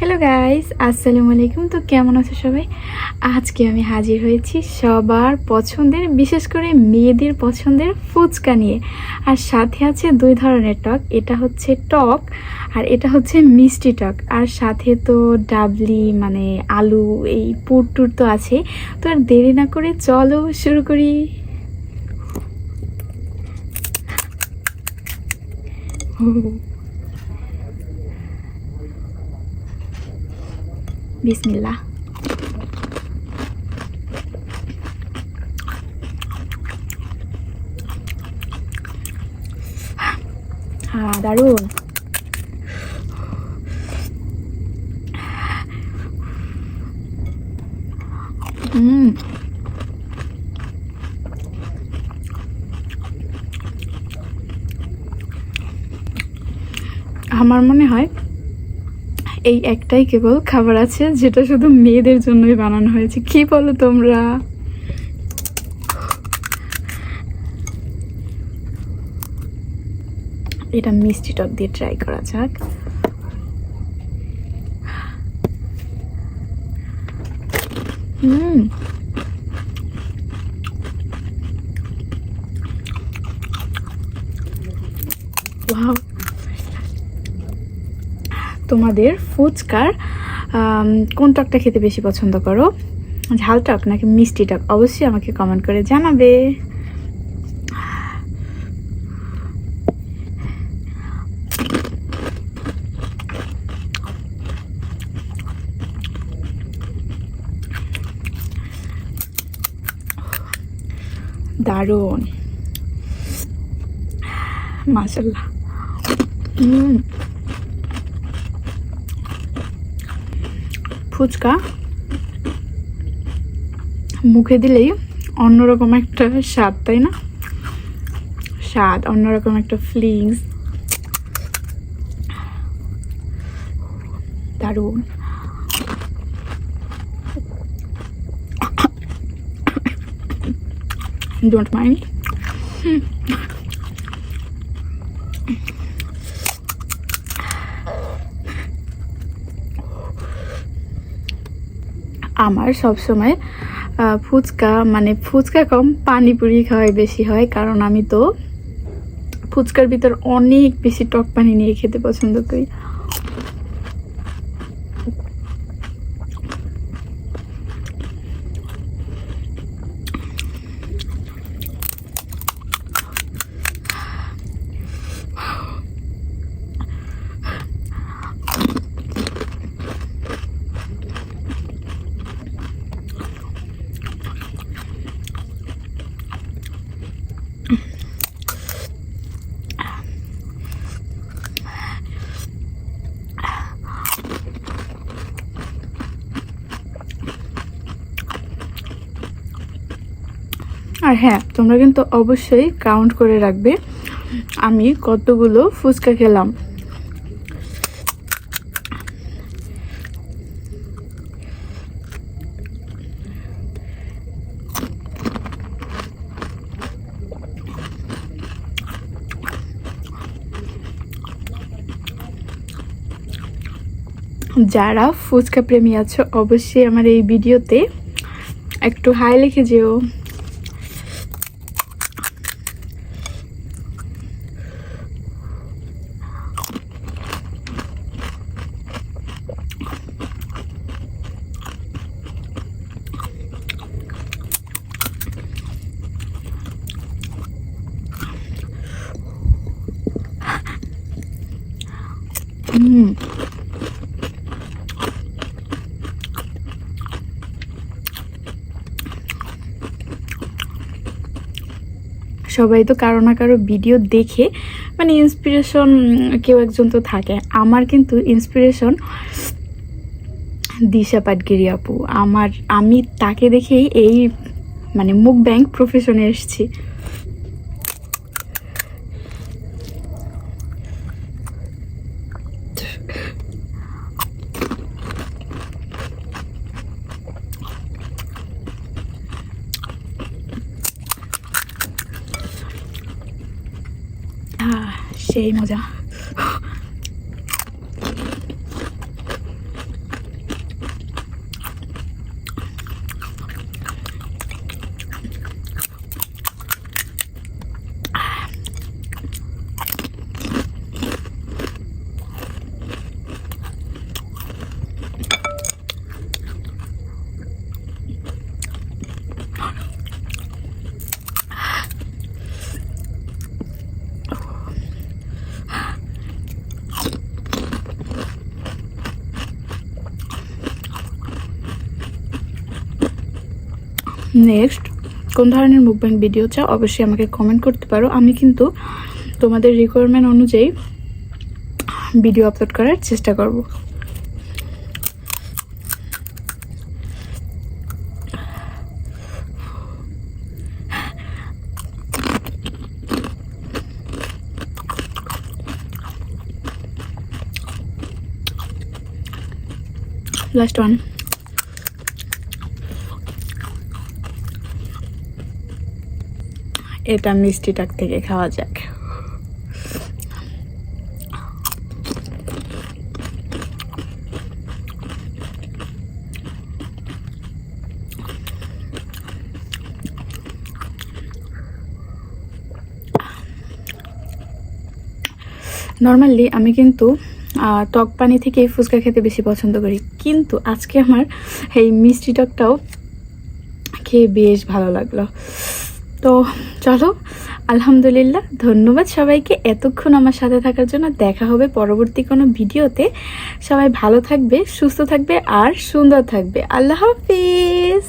Hello guys, আসসালামু আলাইকুম। তো কেমন আছো সবাই? আজকে আমি হাজির হয়েছি সবার পছন্দের, বিশেষ করে মেয়েদের পছন্দের ফুচকা নিয়ে। আর সাথে আছে দুই ধরনের টক, এটা হচ্ছে টক আর এটা হচ্ছে মিষ্টি টক। আর সাথে তো ডাবলি মানে আলু, এই পুর টুর তো আছে। তো আর দেরি না করে চলো শুরু করি। বিসমিল্লাহ। হ্যাঁ, দারুণ। হুম, আমার মনে হয় এই একটাই কেবল খাবার আছে যেটা শুধু মেয়েদের জন্যই বানানো হয়েছে। কি বলো তোমরা? এটা মিষ্টি টক দিয়ে ট্রাই করা যাক। হুম, ওয়াও। তোমাদের ফুচকার কোন টকটা খেতে বেশি পছন্দ করো? ঝাল টক নাকি মিষ্টি টক? অবশ্যই আমাকে কমেন্ট করে জানাবে। দারুণ, মাশাল্লাহ। ফুচকা মুখে দিলেই অন্যরকম একটা স্বাদ, তাই না? স্বাদ, অন্যরকম একটা ফিলিংস। দারুণ। Don't mind. আমার সবসময় ফুচকা মানে ফুচকা কম পানিপুরি খাওয়াই বেশি হয়, কারণ আমি তো ফুচকার ভিতর অনেক বেশি টক পানি নিয়ে খেতে পছন্দ করি। আর হ্যাঁ, তোমরা কিন্তু অবশ্যই কাউন্ট করে রাখবে আমি কতগুলো ফুচকা খেলাম। যারা ফুচকা প্রেমী আছো অবশ্যই আমার এই ভিডিওতে একটু হাই লিখে যেও। সবাই তো কারো না কারো ভিডিও দেখে মানে ইন্সপিরেশন কেউ একজন তো থাকে। আমার কিন্তু ইন্সপিরেশন দিশা পাটগিরি আপু। আমি তাকে দেখেই এই মানে মুকব্যাং প্রফেশনে এসেছি। সেই মজা। নেক্সট কোন ধরনের মুভমেন্ট ভিডিও চাও অবশ্যই আমাকে কমেন্ট করতে পারো। আমি কিন্তু তোমাদের রিকোয়ারমেন্ট অনুযায়ী ভিডিও আপলোড করার চেষ্টা করব। Last one. এটা মিষ্টি টাক থেকে খাওয়া যাক। নর্মালি আমি কিন্তু টক পানি থেকে ফুচকা খেতে বেশি পছন্দ করি, কিন্তু আজকে আমার এই মিষ্টি টকটাও খেয়ে বেশ ভালো লাগলো। তো চলো, আলহামদুলিল্লাহ, ধন্যবাদ সবাইকে এতক্ষণ আমার সাথে থাকার জন্য। দেখা হবে পরবর্তী কোনো ভিডিওতে। সবাই ভালো থাকবে, সুস্থ থাকবে আর সুন্দর থাকবে। আল্লাহ হাফিজ।